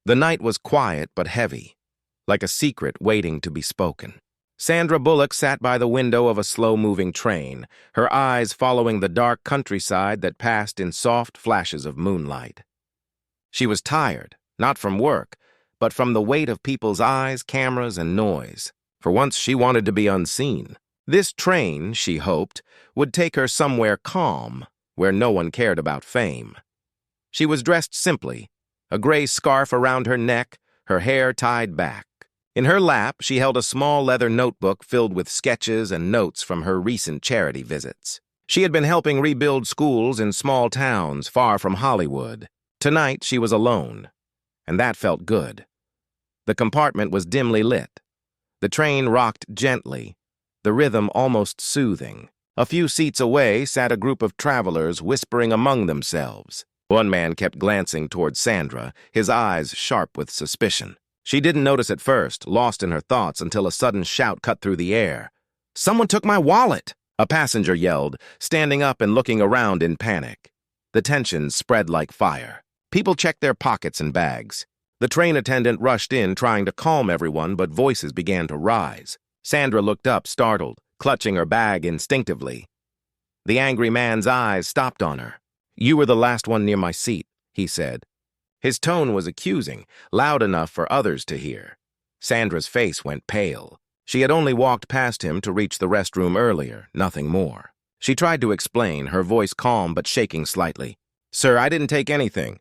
The night was quiet but heavy, like a secret waiting to be spoken. Sandra Bullock sat by the window of a slow-moving train, her eyes following the dark countryside that passed in soft flashes of moonlight. She was tired, not from work, but from the weight of people's eyes, cameras, and noise. For once, she wanted to be unseen. This train, she hoped, would take her somewhere calm, where no one cared about fame. She was dressed simply, a gray scarf around her neck, her hair tied back. In her lap, she held a small leather notebook filled with sketches and notes from her recent charity visits. She had been helping rebuild schools in small towns far from Hollywood. Tonight, she was alone, and that felt good. The compartment was dimly lit. The train rocked gently, the rhythm almost soothing. A few seats away sat a group of travelers whispering among themselves. One man kept glancing toward Sandra, his eyes sharp with suspicion. She didn't notice at first, lost in her thoughts, until a sudden shout cut through the air. "Someone took my wallet!" A passenger yelled, standing up and looking around in panic. The tension spread like fire. People checked their pockets and bags. The train attendant rushed in, trying to calm everyone, but voices began to rise. Sandra looked up, startled, clutching her bag instinctively. The angry man's eyes stopped on her. "You were the last one near my seat," he said. His tone was accusing, loud enough for others to hear. Sandra's face went pale. She had only walked past him to reach the restroom earlier, nothing more. She tried to explain, her voice calm but shaking slightly. "Sir, I didn't take anything.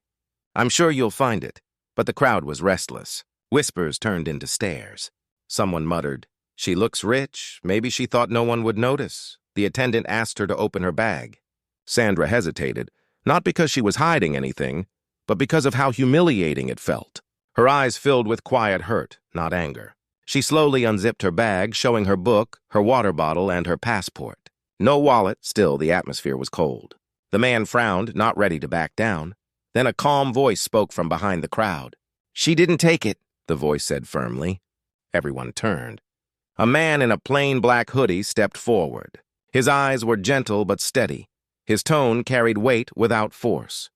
I'm sure you'll find it." But the crowd was restless. Whispers turned into stares. Someone muttered, "She looks rich. Maybe she thought no one would notice." The attendant asked her to open her bag. Sandra hesitated, not because she was hiding anything, but because of how humiliating it felt. Her eyes filled with quiet hurt, not anger. She slowly unzipped her bag, showing her book, her water bottle, and her passport. No wallet, still the atmosphere was cold. The man frowned, not ready to back down. Then a calm voice spoke from behind the crowd. "She didn't take it," the voice said firmly. Everyone turned. A man in a plain black hoodie stepped forward. His eyes were gentle but steady. His tone carried weight without force.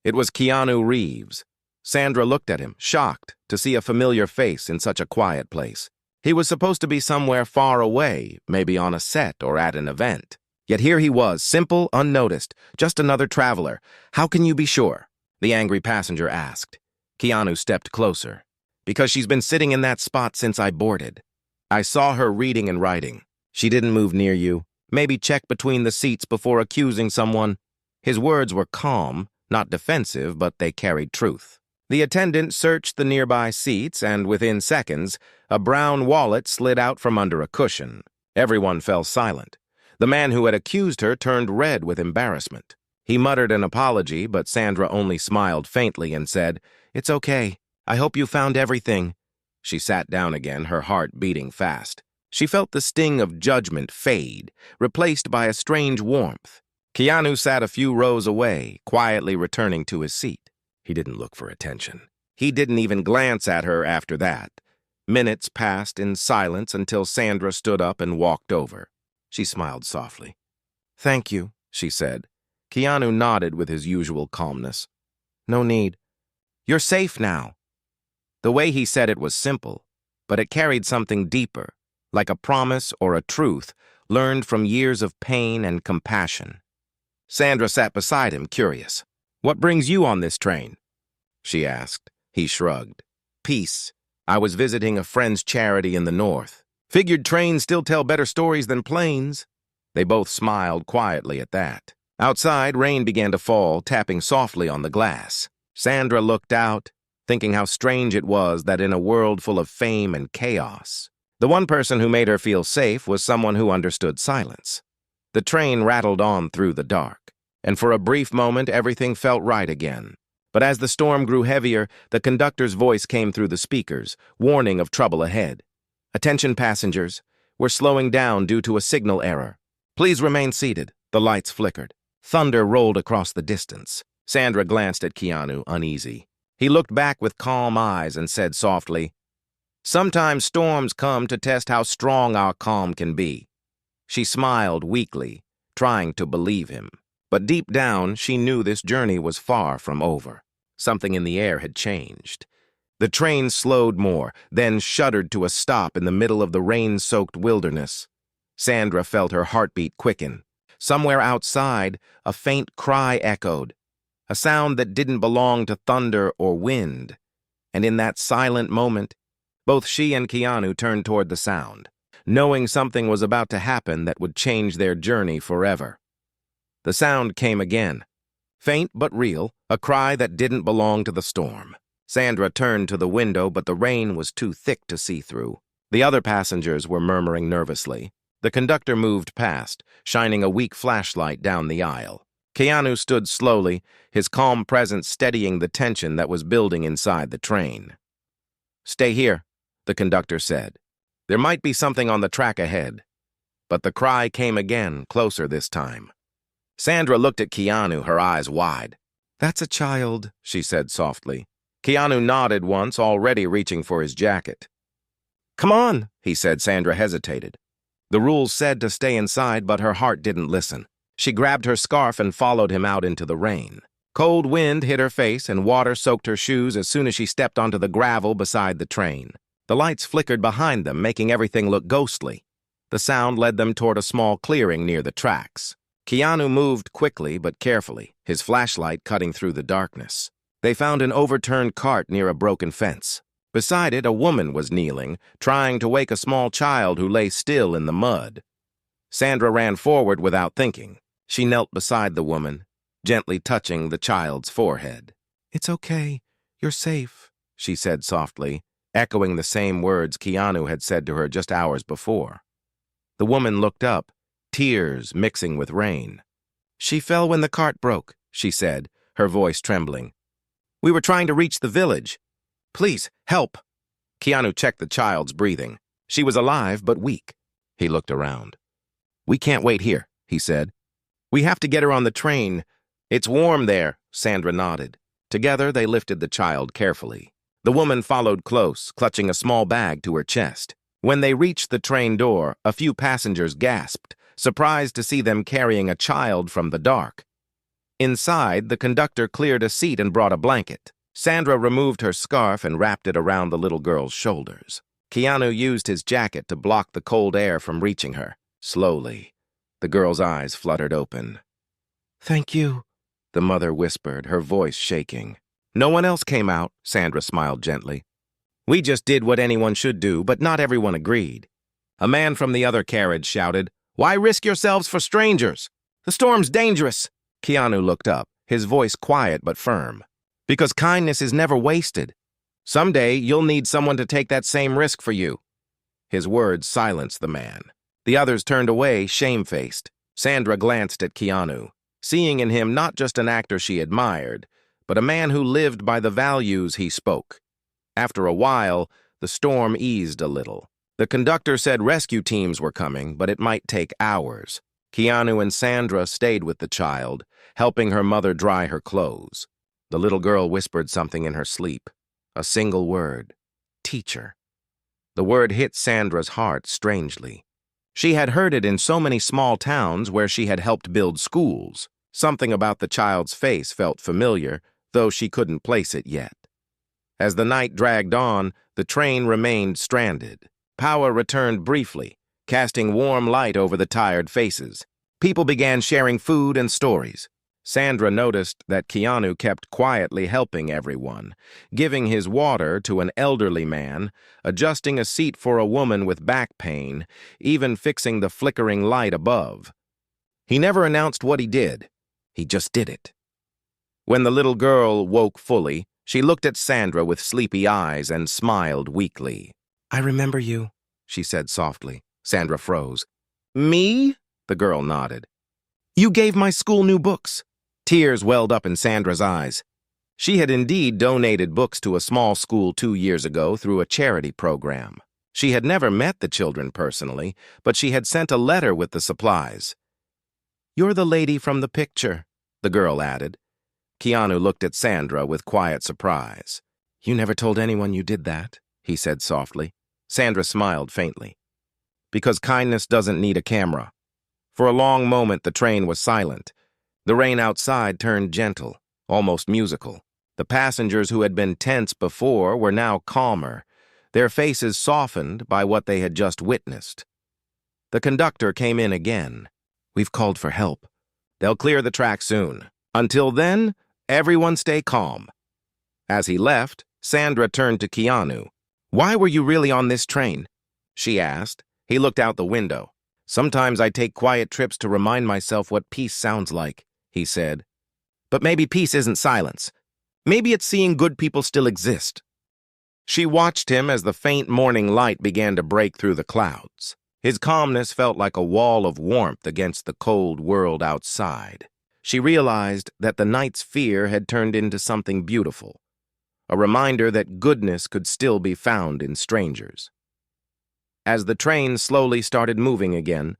It was Keanu Reeves. Sandra looked at him, shocked to see a familiar face in such a quiet place. He was supposed to be somewhere far away, maybe on a set or at an event. Yet here he was, simple, unnoticed, just another traveler. "How can you be sure?" the angry passenger asked. Keanu stepped closer. "Because she's been sitting in that spot since I boarded. I saw her reading and writing. She didn't move near you. Maybe check between the seats before accusing someone." His words were calm, not defensive, but they carried truth. The attendant searched the nearby seats, and within seconds, a brown wallet slid out from under a cushion. Everyone fell silent. The man who had accused her turned red with embarrassment. He muttered an apology, but Sandra only smiled faintly and said, "It's okay. I hope you found everything." She sat down again, her heart beating fast. She felt the sting of judgment fade, replaced by a strange warmth. Keanu sat a few rows away, quietly returning to his seat. He didn't look for attention. He didn't even glance at her after that. Minutes passed in silence until Sandra stood up and walked over. She smiled softly. "Thank you," she said. Keanu nodded with his usual calmness. "No need. You're safe now." The way he said it was simple, but it carried something deeper, like a promise or a truth learned from years of pain and compassion. Sandra sat beside him, curious. "What brings you on this train?" she asked. He shrugged. "Peace. I was visiting a friend's charity in the north. Figured trains still tell better stories than planes." They both smiled quietly at that. Outside, rain began to fall, tapping softly on the glass. Sandra looked out, thinking how strange it was that in a world full of fame and chaos, the one person who made her feel safe was someone who understood silence. The train rattled on through the dark, and for a brief moment everything felt right again. But as the storm grew heavier, the conductor's voice came through the speakers, warning of trouble ahead. "Attention passengers, we're slowing down due to a signal error. Please remain seated." The lights flickered. Thunder rolled across the distance. Sandra glanced at Keanu, uneasy. He looked back with calm eyes and said softly, "Sometimes storms come to test how strong our calm can be." She smiled weakly, trying to believe him. But deep down, she knew this journey was far from over. Something in the air had changed. The train slowed more, then shuddered to a stop in the middle of the rain-soaked wilderness. Sandra felt her heartbeat quicken. Somewhere outside, a faint cry echoed, a sound that didn't belong to thunder or wind. And in that silent moment, both she and Keanu turned toward the sound, knowing something was about to happen that would change their journey forever. The sound came again, faint but real, a cry that didn't belong to the storm. Sandra turned to the window, but the rain was too thick to see through. The other passengers were murmuring nervously. The conductor moved past, shining a weak flashlight down the aisle. Keanu stood slowly, his calm presence steadying the tension that was building inside the train. "Stay here," the conductor said. "There might be something on the track ahead." But the cry came again, closer this time. Sandra looked at Keanu, her eyes wide. "That's a child," she said softly. Keanu nodded once, already reaching for his jacket. "Come on," he said. Sandra hesitated. The rules said to stay inside, but her heart didn't listen. She grabbed her scarf and followed him out into the rain. Cold wind hit her face and water soaked her shoes as soon as she stepped onto the gravel beside the train. The lights flickered behind them, making everything look ghostly. The sound led them toward a small clearing near the tracks. Keanu moved quickly but carefully, his flashlight cutting through the darkness. They found an overturned cart near a broken fence. Beside it, a woman was kneeling, trying to wake a small child who lay still in the mud. Sandra ran forward without thinking. She knelt beside the woman, gently touching the child's forehead. "It's okay. You're safe," she said softly, echoing the same words Keanu had said to her just hours before. The woman looked up, tears mixing with rain. "She fell when the cart broke," she said, her voice trembling. "We were trying to reach the village. Please, help." Keanu checked the child's breathing. She was alive but weak. He looked around. "We can't wait here," he said. "We have to get her on the train. It's warm there," Sandra nodded. Together, they lifted the child carefully. The woman followed close, clutching a small bag to her chest. When they reached the train door, a few passengers gasped, surprised to see them carrying a child from the dark. Inside, the conductor cleared a seat and brought a blanket. Sandra removed her scarf and wrapped it around the little girl's shoulders. Keanu used his jacket to block the cold air from reaching her. Slowly, the girl's eyes fluttered open. "Thank you," the mother whispered, her voice shaking. "No one else came out," Sandra smiled gently. "We just did what anyone should do, but not everyone agreed." A man from the other carriage shouted, "Why risk yourselves for strangers? The storm's dangerous." Keanu looked up, his voice quiet but firm. "Because kindness is never wasted. Someday you'll need someone to take that same risk for you." His words silenced the man. The others turned away, shamefaced. Sandra glanced at Keanu, seeing in him not just an actor she admired, but a man who lived by the values he spoke. After a while, the storm eased a little. The conductor said rescue teams were coming, but it might take hours. Keanu and Sandra stayed with the child, helping her mother dry her clothes. The little girl whispered something in her sleep. A single word. "Teacher." The word hit Sandra's heart strangely. She had heard it in so many small towns where she had helped build schools. Something about the child's face felt familiar, though she couldn't place it yet. As the night dragged on, the train remained stranded. Power returned briefly, casting warm light over the tired faces. People began sharing food and stories. Sandra noticed that Keanu kept quietly helping everyone, giving his water to an elderly man, adjusting a seat for a woman with back pain, even fixing the flickering light above. He never announced what he did. He just did it. When the little girl woke fully, she looked at Sandra with sleepy eyes and smiled weakly. "I remember you," she said softly. Sandra froze. "Me?" The girl nodded. "You gave my school new books." Tears welled up in Sandra's eyes. She had indeed donated books to a small school 2 years ago through a charity program. She had never met the children personally, but she had sent a letter with the supplies. "You're the lady from the picture," the girl added. Keanu looked at Sandra with quiet surprise. "You never told anyone you did that," he said softly. Sandra smiled faintly. "Because kindness doesn't need a camera." For a long moment, the train was silent. The rain outside turned gentle, almost musical. The passengers who had been tense before were now calmer, their faces softened by what they had just witnessed. The conductor came in again. "We've called for help. They'll clear the track soon. Until then, everyone stay calm." As he left, Sandra turned to Keanu. "Why were you really on this train?" she asked. He looked out the window. "Sometimes I take quiet trips to remind myself what peace sounds like," he said. "But maybe peace isn't silence. Maybe it's seeing good people still exist." She watched him as the faint morning light began to break through the clouds. His calmness felt like a wall of warmth against the cold world outside. She realized that the night's fear had turned into something beautiful, a reminder that goodness could still be found in strangers. As the train slowly started moving again,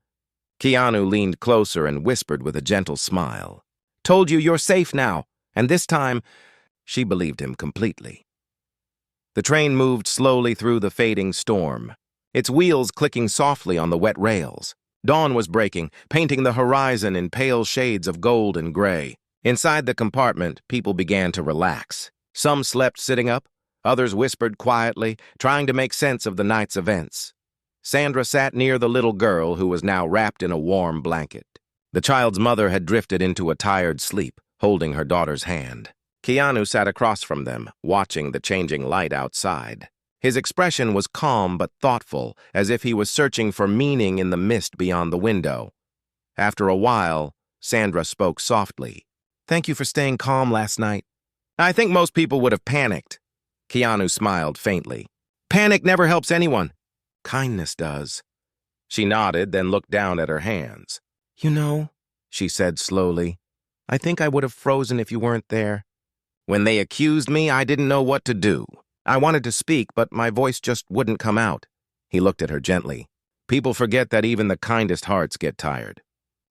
Keanu leaned closer and whispered with a gentle smile, "Told you you're safe now, and this time..." She believed him completely. The train moved slowly through the fading storm, its wheels clicking softly on the wet rails. Dawn was breaking, painting the horizon in pale shades of gold and gray. Inside the compartment, people began to relax. Some slept sitting up, others whispered quietly, trying to make sense of the night's events. Sandra sat near the little girl who was now wrapped in a warm blanket. The child's mother had drifted into a tired sleep, holding her daughter's hand. Keanu sat across from them, watching the changing light outside. His expression was calm but thoughtful, as if he was searching for meaning in the mist beyond the window. After a while, Sandra spoke softly. "Thank you for staying calm last night. I think most people would have panicked." Keanu smiled faintly. "Panic never helps anyone. Kindness does." She nodded, then looked down at her hands. "You know," she said slowly, "I think I would have frozen if you weren't there. When they accused me, I didn't know what to do. I wanted to speak, but my voice just wouldn't come out." He looked at her gently. "People forget that even the kindest hearts get tired.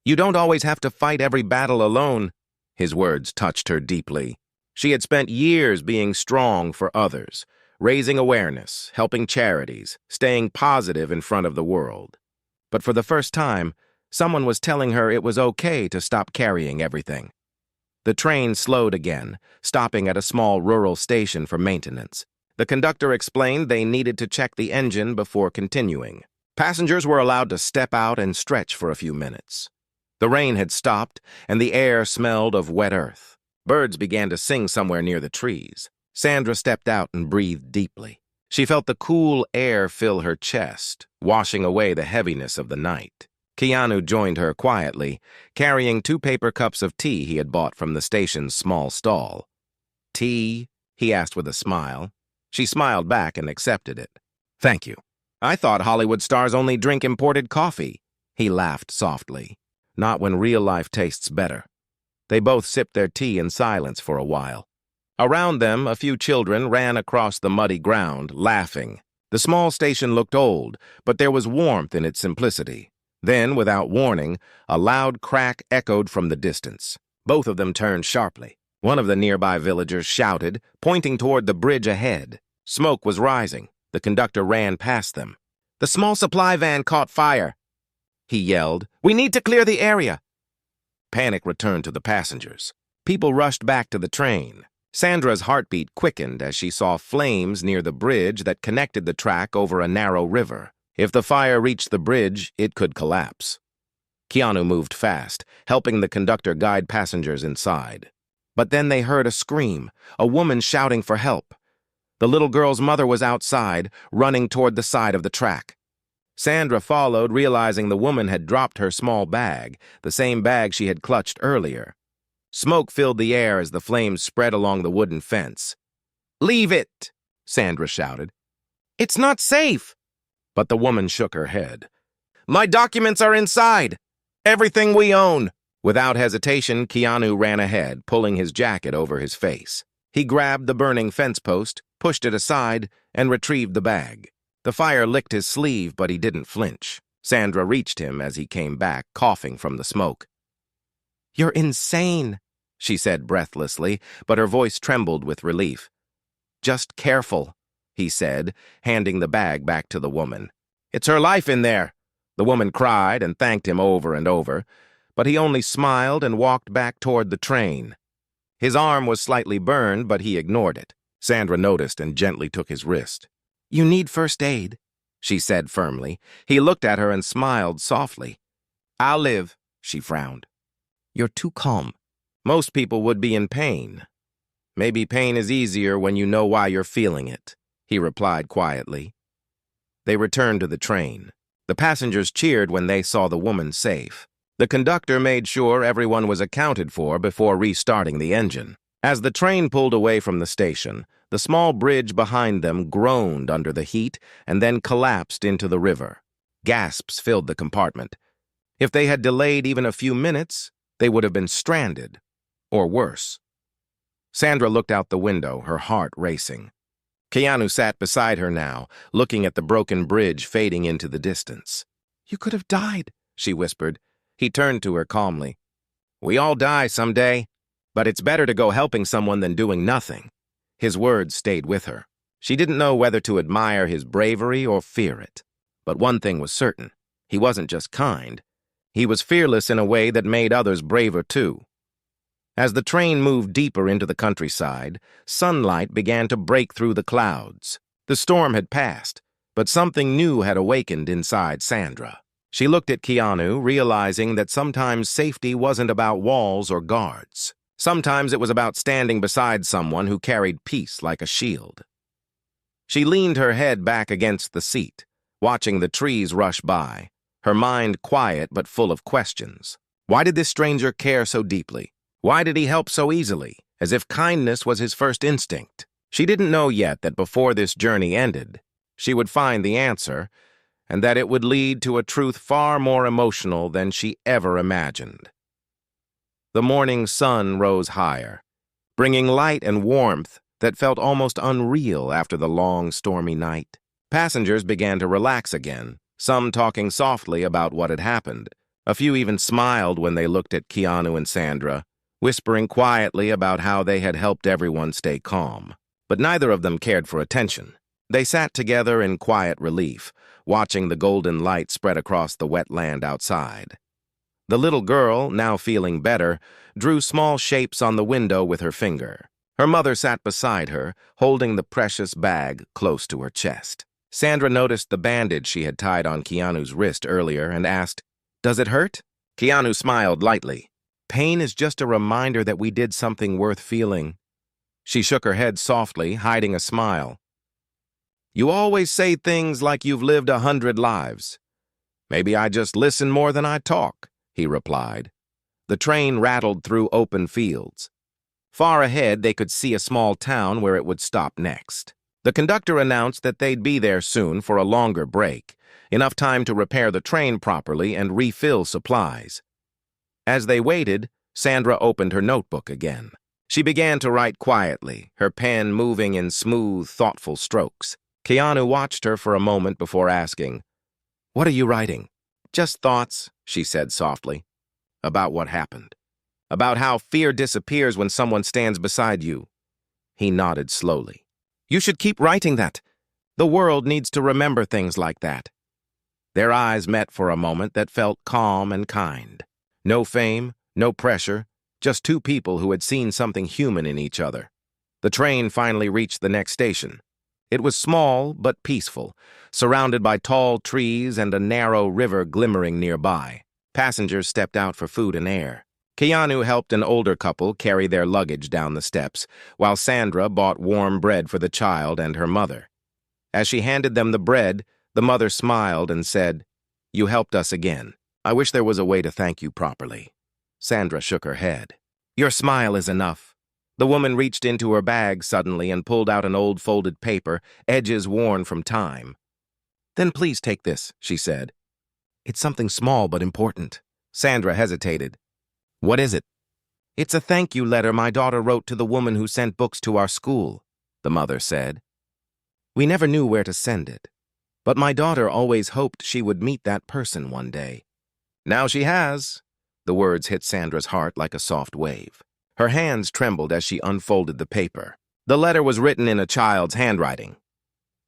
You don't always have to fight every battle alone." His words touched her deeply. She had spent years being strong for others, raising awareness, helping charities, staying positive in front of the world. But for the first time, someone was telling her it was okay to stop carrying everything. The train slowed again, stopping at a small rural station for maintenance. The conductor explained they needed to check the engine before continuing. Passengers were allowed to step out and stretch for a few minutes. The rain had stopped, and the air smelled of wet earth. Birds began to sing somewhere near the trees. Sandra stepped out and breathed deeply. She felt the cool air fill her chest, washing away the heaviness of the night. Keanu joined her quietly, carrying 2 paper cups of tea he had bought from the station's small stall. "Tea?" he asked with a smile. She smiled back and accepted it. "Thank you. I thought Hollywood stars only drink imported coffee." He laughed softly. "Not when real life tastes better." They both sipped their tea in silence for a while. Around them, a few children ran across the muddy ground, laughing. The small station looked old, but there was warmth in its simplicity. Then, without warning, a loud crack echoed from the distance. Both of them turned sharply. One of the nearby villagers shouted, pointing toward the bridge ahead. Smoke was rising. The conductor ran past them. "The small supply van caught fire," he yelled. "We need to clear the area." Panic returned to the passengers. People rushed back to the train. Sandra's heartbeat quickened as she saw flames near the bridge that connected the track over a narrow river. If the fire reached the bridge, it could collapse. Keanu moved fast, helping the conductor guide passengers inside. But then they heard a scream, a woman shouting for help. The little girl's mother was outside, running toward the side of the track. Sandra followed, realizing the woman had dropped her small bag, the same bag she had clutched earlier. Smoke filled the air as the flames spread along the wooden fence. "Leave it!" Sandra shouted. "It's not safe!" But the woman shook her head. "My documents are inside! Everything we own!" Without hesitation, Keanu ran ahead, pulling his jacket over his face. He grabbed the burning fence post, pushed it aside, and retrieved the bag. The fire licked his sleeve, but he didn't flinch. Sandra reached him as he came back, coughing from the smoke. "You're insane," she said breathlessly, but her voice trembled with relief. "Just careful," he said, handing the bag back to the woman. "It's her life in there," the woman cried and thanked him over and over, but he only smiled and walked back toward the train. His arm was slightly burned, but he ignored it. Sandra noticed and gently took his wrist. "You need first aid," she said firmly. He looked at her and smiled softly. "I'll live," she frowned. "You're too calm." "Most people would be in pain. Maybe pain is easier when you know why you're feeling it," he replied quietly. They returned to the train. The passengers cheered when they saw the woman safe. The conductor made sure everyone was accounted for before restarting the engine. As the train pulled away from the station, the small bridge behind them groaned under the heat and then collapsed into the river. Gasps filled the compartment. If they had delayed even a few minutes, they would have been stranded, or worse. Sandra looked out the window, her heart racing. Keanu sat beside her now, looking at the broken bridge fading into the distance. "You could have died," she whispered. He turned to her calmly. "We all die someday, but it's better to go helping someone than doing nothing." His words stayed with her. She didn't know whether to admire his bravery or fear it. But one thing was certain. He wasn't just kind. He was fearless in a way that made others braver too. As the train moved deeper into the countryside, sunlight began to break through the clouds. The storm had passed, but something new had awakened inside Sandra. She looked at Keanu, realizing that sometimes safety wasn't about walls or guards. Sometimes it was about standing beside someone who carried peace like a shield. She leaned her head back against the seat, watching the trees rush by, her mind quiet but full of questions. Why did this stranger care so deeply? Why did he help so easily, as if kindness was his first instinct? She didn't know yet that before this journey ended, she would find the answer, and that it would lead to a truth far more emotional than she ever imagined. The morning sun rose higher, bringing light and warmth that felt almost unreal after the long, stormy night. Passengers began to relax again, some talking softly about what had happened. A few even smiled when they looked at Keanu and Sandra, whispering quietly about how they had helped everyone stay calm. But neither of them cared for attention. They sat together in quiet relief, watching the golden light spread across the wet land outside. The little girl, now feeling better, drew small shapes on the window with her finger. Her mother sat beside her, holding the precious bag close to her chest. Sandra noticed the bandage she had tied on Keanu's wrist earlier and asked, "Does it hurt?" Keanu smiled lightly. "Pain is just a reminder that we did something worth feeling." She shook her head softly, hiding a smile. "You always say things like you've lived 100 lives. Maybe I just listen more than I talk," he replied. The train rattled through open fields. Far ahead, they could see a small town where it would stop next. The conductor announced that they'd be there soon for a longer break, enough time to repair the train properly and refill supplies. As they waited, Sandra opened her notebook again. She began to write quietly, her pen moving in smooth, thoughtful strokes. Keanu watched her for a moment before asking, "What are you writing?" "Just thoughts," she said softly. "About what happened. About how fear disappears when someone stands beside you." He nodded slowly. "You should keep writing that. The world needs to remember things like that." Their eyes met for a moment that felt calm and kind. No fame, no pressure, just two people who had seen something human in each other. The train finally reached the next station. It was small but peaceful, surrounded by tall trees and a narrow river glimmering nearby. Passengers stepped out for food and air. Keanu helped an older couple carry their luggage down the steps, while Sandra bought warm bread for the child and her mother. As she handed them the bread, the mother smiled and said, "You helped us again. I wish there was a way to thank you properly." Sandra shook her head. "Your smile is enough." The woman reached into her bag suddenly and pulled out an old folded paper, edges worn from time. "Then please take this," she said. "It's something small but important." Sandra hesitated. "What is it?" "It's a thank you letter my daughter wrote to the woman who sent books to our school," the mother said. "We never knew where to send it, but my daughter always hoped she would meet that person one day. Now she has." The words hit Sandra's heart like a soft wave. Her hands trembled as she unfolded the paper. The letter was written in a child's handwriting.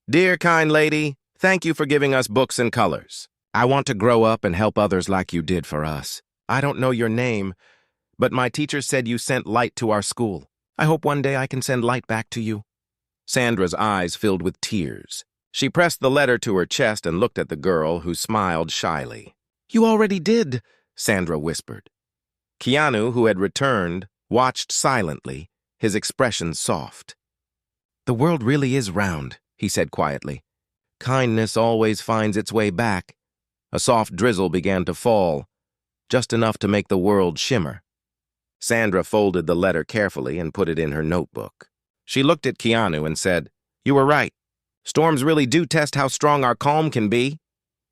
"Dear kind lady, thank you for giving us books and colors. I want to grow up and help others like you did for us. I don't know your name, But my teacher said you sent light to our school. I hope one day I can send light back to you." Sandra's eyes filled with tears. She pressed the letter to her chest and looked at the girl, who smiled shyly. "You already did," Sandra whispered. Keanu, who had returned, watched silently, his expression soft. "The world really is round," he said quietly. "Kindness always finds its way back." A soft drizzle began to fall, just enough to make the world shimmer. Sandra folded the letter carefully and put it in her notebook. She looked at Keanu and said, "You were right. Storms really do test how strong our calm can be."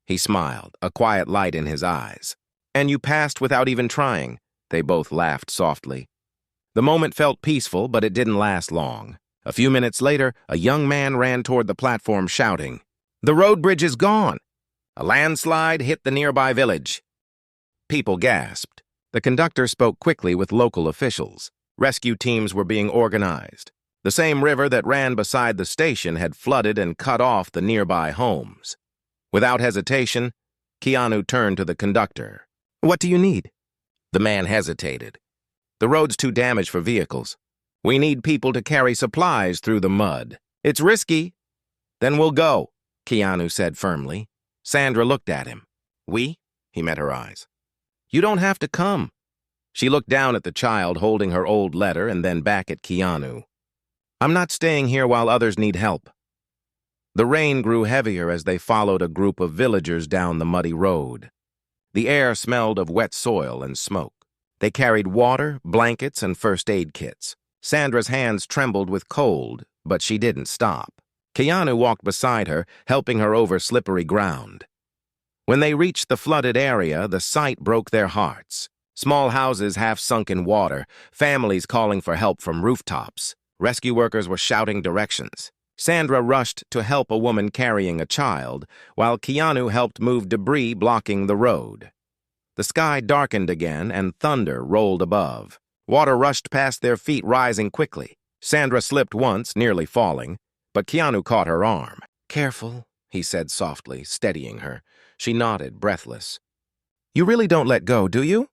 He smiled, a quiet light in his eyes. "And you passed without even trying." They both laughed softly. The moment felt peaceful, but it didn't last long. A few minutes later, a young man ran toward the platform shouting, "The road bridge is gone! A landslide hit the nearby village." People gasped. The conductor spoke quickly with local officials. Rescue teams were being organized. The same river that ran beside the station had flooded and cut off the nearby homes. Without hesitation, Keanu turned to the conductor. "What do you need?" The man hesitated. "The road's too damaged for vehicles. We need people to carry supplies through the mud. It's risky." "Then we'll go," Keanu said firmly. Sandra looked at him. "We?" He met her eyes. "You don't have to come." She looked down at the child holding her old letter and then back at Keanu. "I'm not staying here while others need help." The rain grew heavier as they followed a group of villagers down the muddy road. The air smelled of wet soil and smoke. They carried water, blankets, and first aid kits. Sandra's hands trembled with cold, but she didn't stop. Keanu walked beside her, helping her over slippery ground. When they reached the flooded area, the sight broke their hearts. Small houses half sunk in water, families calling for help from rooftops. Rescue workers were shouting directions. Sandra rushed to help a woman carrying a child, while Keanu helped move debris blocking the road. The sky darkened again, and thunder rolled above. Water rushed past their feet, rising quickly. Sandra slipped once, nearly falling, but Keanu caught her arm. "Careful," he said softly, steadying her. She nodded, breathless. "You really don't let go, do you?"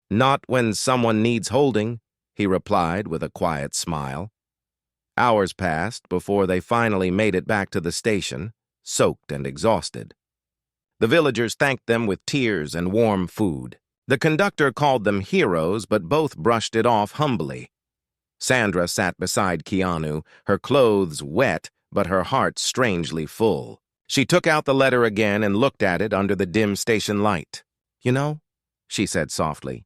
"Not when someone needs holding," he replied with a quiet smile. Hours passed before they finally made it back to the station, soaked and exhausted. The villagers thanked them with tears and warm food. The conductor called them heroes, but both brushed it off humbly. Sandra sat beside Keanu, her clothes wet, but her heart strangely full. She took out the letter again and looked at it under the dim station light. "You know," she said softly,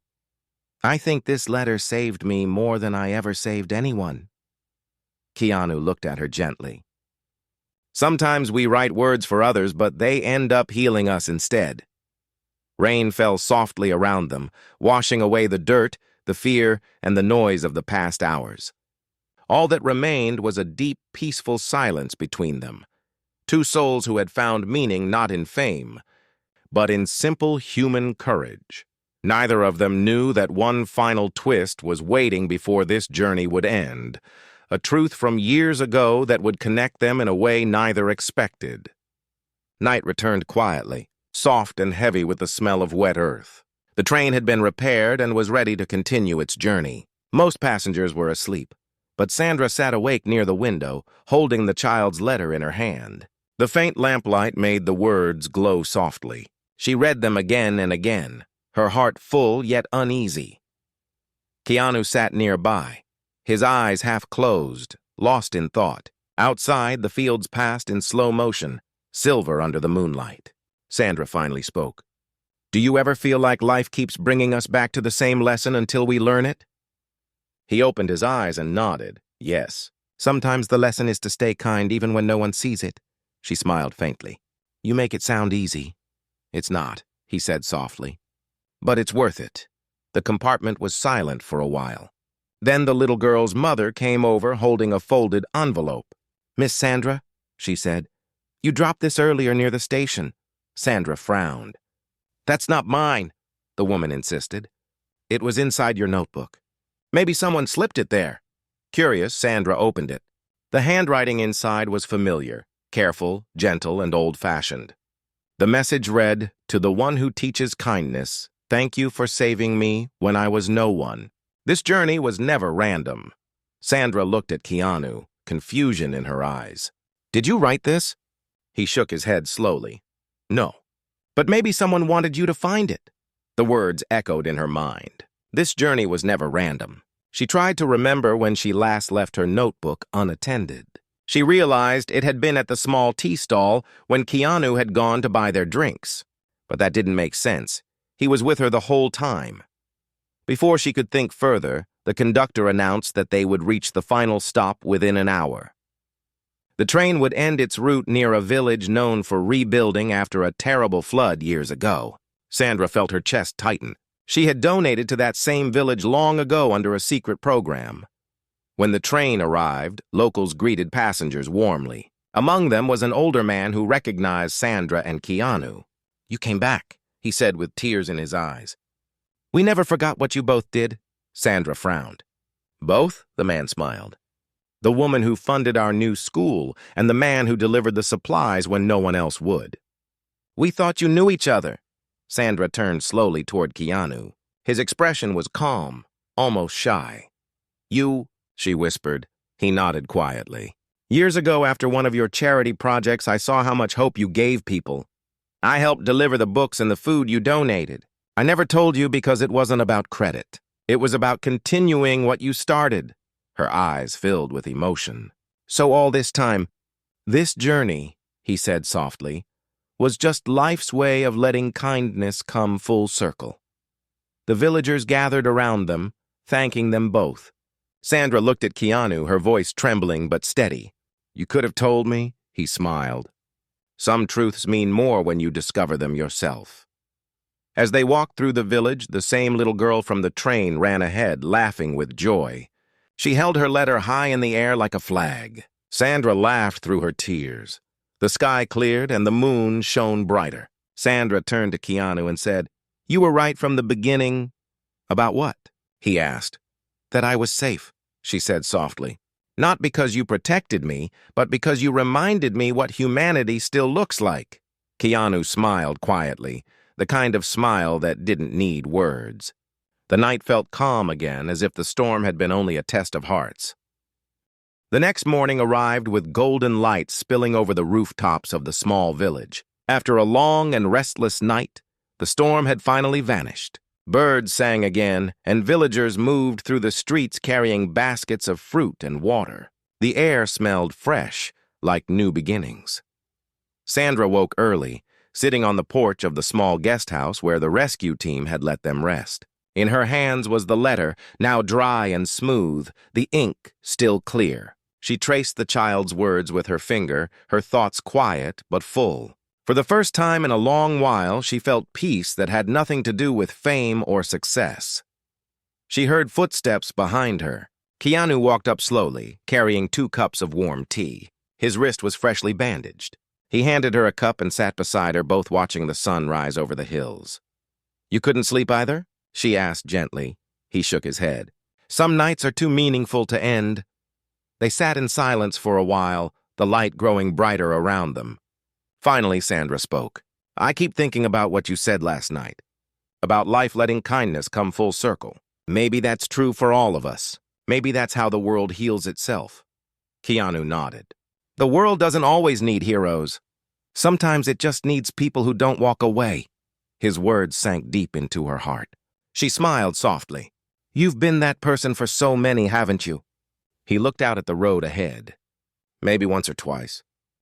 "I think this letter saved me more than I ever saved anyone." Keanu looked at her gently. "Sometimes we write words for others, but they end up healing us instead." Rain fell softly around them, washing away the dirt, the fear, and the noise of the past hours. All that remained was a deep, peaceful silence between them. Two souls who had found meaning not in fame, but in simple human courage. Neither of them knew that one final twist was waiting before this journey would end, a truth from years ago that would connect them in a way neither expected. Night returned quietly, soft and heavy with the smell of wet earth. The train had been repaired and was ready to continue its journey. Most passengers were asleep, but Sandra sat awake near the window, holding the child's letter in her hand. The faint lamplight made the words glow softly. She read them again and again, her heart full yet uneasy. Keanu sat nearby, his eyes half closed, lost in thought. Outside, the fields passed in slow motion, silver under the moonlight. Sandra finally spoke. "Do you ever feel like life keeps bringing us back to the same lesson until we learn it?" He opened his eyes and nodded. "Yes. Sometimes the lesson is to stay kind even when no one sees it." She smiled faintly. "You make it sound easy." "It's not," he said softly. "But it's worth it." The compartment was silent for a while. Then the little girl's mother came over holding a folded envelope. "Miss Sandra," she said, "you dropped this earlier near the station." Sandra frowned. "That's not mine," the woman insisted. "It was inside your notebook. Maybe someone slipped it there." Curious, Sandra opened it. The handwriting inside was familiar, careful, gentle, and old-fashioned. The message read, "To the one who teaches kindness, Thank you for saving me when I was no one. This journey was never random. Sandra looked at Keanu, confusion in her eyes. Did you write this? He shook his head slowly. No. But maybe someone wanted you to find it. The words echoed in her mind. This journey was never random. She tried to remember when she last left her notebook unattended. She realized it had been at the small tea stall when Keanu had gone to buy their drinks. But that didn't make sense. He was with her the whole time. Before she could think further, the conductor announced that they would reach the final stop within an hour. The train would end its route near a village known for rebuilding after a terrible flood years ago. Sandra felt her chest tighten. She had donated to that same village long ago under a secret program. When the train arrived, locals greeted passengers warmly. Among them was an older man who recognized Sandra and Keanu. "You came back," he said with tears in his eyes. "We never forgot what you both did." Sandra frowned. "Both?" the man smiled. "The woman who funded our new school and the man who delivered the supplies when no one else would." "We thought you knew each other." Sandra turned slowly toward Keanu. His expression was calm, almost shy. "You," she whispered. He nodded quietly. "Years ago, after one of your charity projects, I saw how much hope you gave people. I helped deliver the books and the food you donated. I never told you because it wasn't about credit. It was about continuing what you started." Her eyes filled with emotion. "So all this time, this journey," he said softly, "was just life's way of letting kindness come full circle." The villagers gathered around them, thanking them both. Sandra looked at Keanu, her voice trembling but steady. "You could have told me," he smiled. "Some truths mean more when you discover them yourself." As they walked through the village, the same little girl from the train ran ahead, laughing with joy. She held her letter high in the air like a flag. Sandra laughed through her tears. The sky cleared and the moon shone brighter. Sandra turned to Keanu and said, "You were right from the beginning." "About what?" he asked. "That I was safe," she said softly. "Not because you protected me, but because you reminded me what humanity still looks like." Keanu smiled quietly, the kind of smile that didn't need words. The night felt calm again, as if the storm had been only a test of hearts. The next morning arrived with golden light spilling over the rooftops of the small village. After a long and restless night, the storm had finally vanished. Birds sang again, and villagers moved through the streets carrying baskets of fruit and water. The air smelled fresh, like new beginnings. Sandra woke early, sitting on the porch of the small guest house where the rescue team had let them rest. In her hands was the letter, now dry and smooth, the ink still clear. She traced the child's words with her finger, her thoughts quiet but full. For the first time in a long while, she felt peace that had nothing to do with fame or success. She heard footsteps behind her. Keanu walked up slowly, carrying 2 cups of warm tea. His wrist was freshly bandaged. He handed her a cup and sat beside her, both watching the sun rise over the hills. "You couldn't sleep either?" she asked gently. He shook his head. "Some nights are too meaningful to end." They sat in silence for a while, the light growing brighter around them. Finally, Sandra spoke. "I keep thinking about what you said last night, about life letting kindness come full circle. Maybe that's true for all of us. Maybe that's how the world heals itself." Keanu nodded. "The world doesn't always need heroes. Sometimes it just needs people who don't walk away." His words sank deep into her heart. She smiled softly. "You've been that person for so many, haven't you?" He looked out at the road ahead. "Maybe once or twice.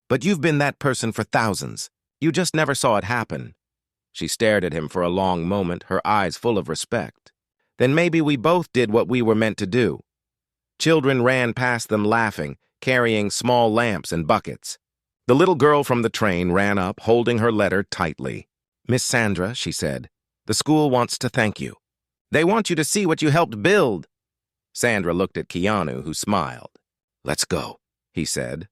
But you've been that person for thousands. You just never saw it happen." She stared at him for a long moment, her eyes full of respect. "Then maybe we both did what we were meant to do." Children ran past them laughing, carrying small lamps and buckets. The little girl from the train ran up, holding her letter tightly. "Miss Sandra," she said, "the school wants to thank you. They want you to see what you helped build." Sandra looked at Keanu, who smiled. "Let's go," he said.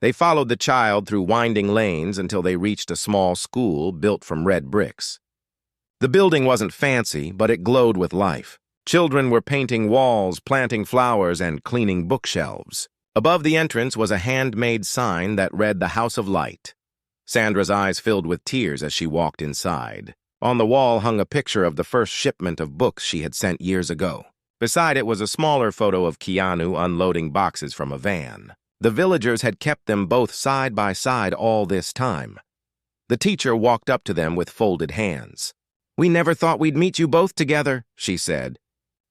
They followed the child through winding lanes until they reached a small school built from red bricks. The building wasn't fancy, but it glowed with life. Children were painting walls, planting flowers, and cleaning bookshelves. Above the entrance was a handmade sign that read "The House of Light." Sandra's eyes filled with tears as she walked inside. On the wall hung a picture of the first shipment of books she had sent years ago. Beside it was a smaller photo of Keanu unloading boxes from a van. The villagers had kept them both side by side all this time. The teacher walked up to them with folded hands. "We never thought we'd meet you both together," she said.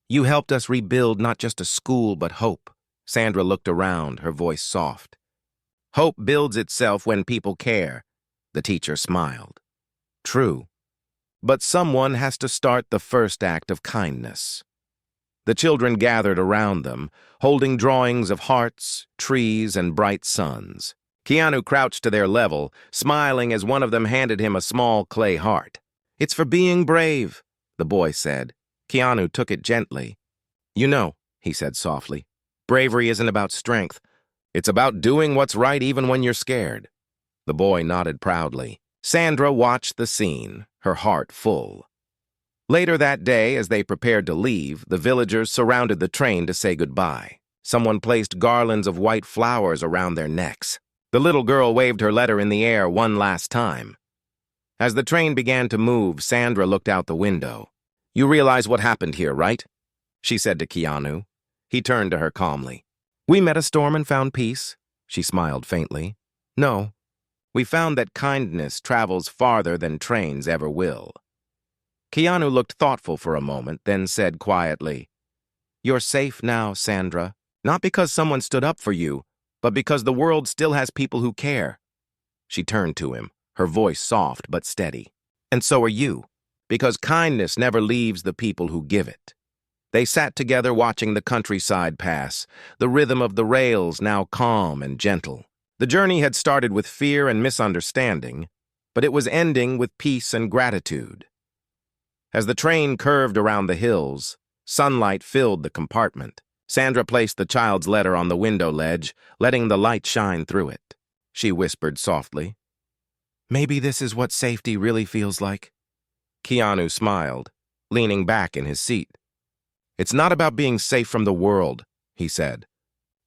"You helped us rebuild not just a school, but hope." Sandra looked around, her voice soft. "Hope builds itself when people care," the teacher smiled. "True. But someone has to start the first act of kindness." The children gathered around them, holding drawings of hearts, trees, and bright suns. Keanu crouched to their level, smiling as one of them handed him a small clay heart. "It's for being brave," the boy said. Keanu took it gently. "You know," he said softly, "bravery isn't about strength. It's about doing what's right even when you're scared." The boy nodded proudly. Sandra watched the scene, her heart full. Later that day, as they prepared to leave, the villagers surrounded the train to say goodbye. Someone placed garlands of white flowers around their necks. The little girl waved her letter in the air one last time. As the train began to move, Sandra looked out the window. "You realize what happened here, right?" she said to Keanu. He turned to her calmly. "We met a storm and found peace," she smiled faintly. "No, we found that kindness travels farther than trains ever will." Keanu looked thoughtful for a moment, then said quietly, "You're safe now, Sandra, not because someone stood up for you, but because the world still has people who care." She turned to him, her voice soft but steady. "And so are you, because kindness never leaves the people who give it." They sat together watching the countryside pass, the rhythm of the rails now calm and gentle. The journey had started with fear and misunderstanding, but it was ending with peace and gratitude. As the train curved around the hills, sunlight filled the compartment. Sandra placed the child's letter on the window ledge, letting the light shine through it. She whispered softly, "Maybe this is what safety really feels like." Keanu smiled, leaning back in his seat. "It's not about being safe from the world," he said.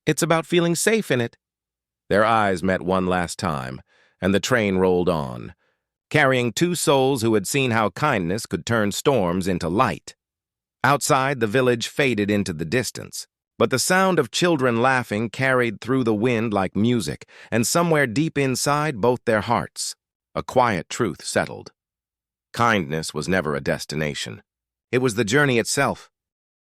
"It's about feeling safe in it." Their eyes met one last time, and the train rolled on, carrying two souls who had seen how kindness could turn storms into light. Outside, the village faded into the distance, but the sound of children laughing carried through the wind like music, and somewhere deep inside both their hearts, a quiet truth settled. Kindness was never a destination. It was the journey itself.